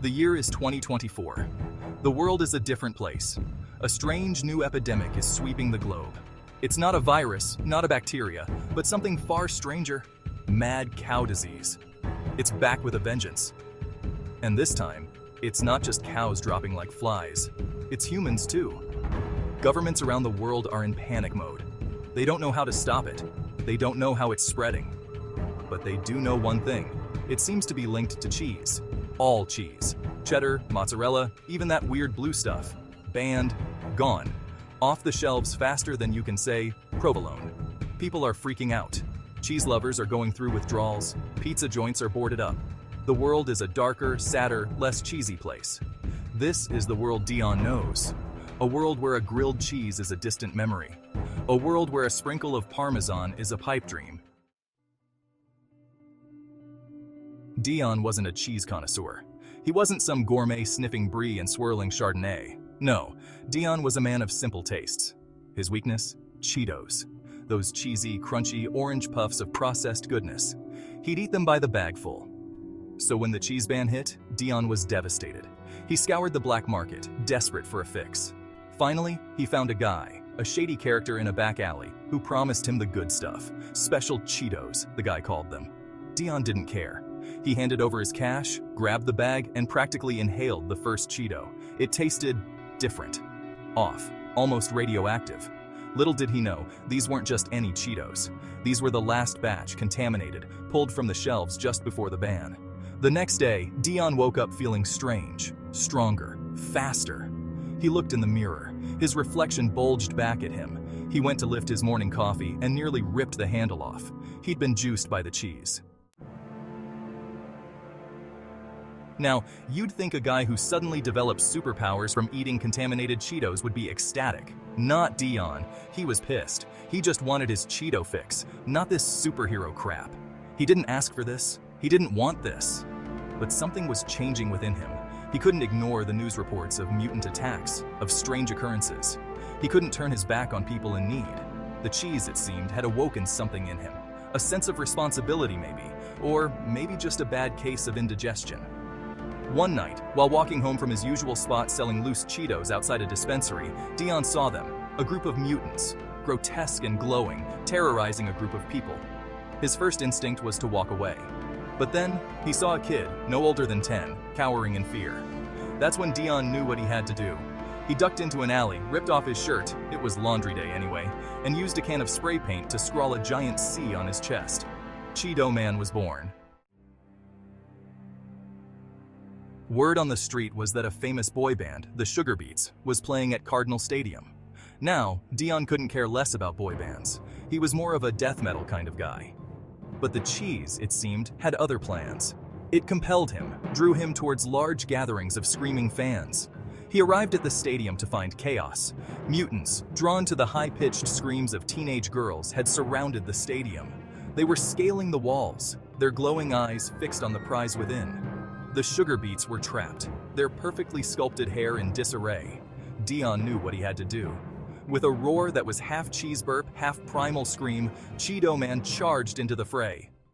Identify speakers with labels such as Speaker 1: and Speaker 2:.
Speaker 1: The year is 2024. The world is a different place. A strange new epidemic is sweeping the globe. It's not a virus, not a bacteria, but something far stranger: mad cow disease. It's back with a vengeance. And this time, it's not just cows dropping like flies. It's humans too. Governments around the world are in panic mode. They don't know how to stop it. They don't know how it's spreading. But they do know one thing. It seems to be linked to cheese. All cheese. Cheddar, mozzarella, even that weird blue stuff. Banned, gone. Off the shelves faster than you can say provolone. People are freaking out. Cheese lovers are going through withdrawals. Pizza joints are boarded up. The world is a darker, sadder, less cheesy place. This is the world Dion knows. A world where a grilled cheese is a distant memory. A world where a sprinkle of Parmesan is a pipe dream. Dion wasn't a cheese connoisseur. He wasn't some gourmet sniffing brie and swirling Chardonnay. No, Dion was a man of simple tastes. His weakness? Cheetos. Those cheesy, crunchy orange puffs of processed goodness. He'd eat them by the bagful. So when the cheese ban hit, Dion was devastated. He scoured the black market, desperate for a fix. Finally, he found a guy, a shady character in a back alley, who promised him the good stuff. Special Cheetos, the guy called them. Dion didn't care. He handed over his cash, grabbed the bag, and practically inhaled the first Cheeto. It tasted different. Off. Almost radioactive. Little did he know, these weren't just any Cheetos. These were the last batch, contaminated, pulled from the shelves just before the ban. The next day, Dion woke up feeling strange, stronger, faster. He looked in the mirror. His reflection bulged back at him. He went to lift his morning coffee and nearly ripped the handle off. He'd been juiced by the cheese. Now, you'd think a guy who suddenly developed superpowers from eating contaminated Cheetos would be ecstatic. Not Dion. He was pissed. He just wanted his Cheeto fix, not this superhero crap. He didn't ask for this. He didn't want this. But something was changing within him. He couldn't ignore the news reports of mutant attacks, of strange occurrences. He couldn't turn his back on people in need. The cheese, it seemed, had awoken something in him. A sense of responsibility maybe, or maybe just a bad case of indigestion. One night, while walking home from his usual spot selling loose Cheetos outside a dispensary, Dion saw them, a group of mutants, grotesque and glowing, terrorizing a group of people. His first instinct was to walk away. But then, he saw a kid, no older than 10, cowering in fear. That's when Dion knew what he had to do. He ducked into an alley, ripped off his shirt, it was laundry day anyway, and used a can of spray paint to scrawl a giant C on his chest. Cheeto Man was born. Word on the street was that a famous boy band, the Sugar Beats, was playing at Cardinal Stadium. Now, Dion couldn't care less about boy bands. He was more of a death metal kind of guy. But the cheese, it seemed, had other plans. It compelled him, drew him towards large gatherings of screaming fans. He arrived at the stadium to find chaos. Mutants, drawn to the high-pitched screams of teenage girls, had surrounded the stadium. They were scaling the walls, their glowing eyes fixed on the prize within. The Sugar Beats were trapped, their perfectly sculpted hair in disarray. Dion knew what he had to do. With a roar that was half cheese burp, half primal scream, Cheeto Man charged into the fray.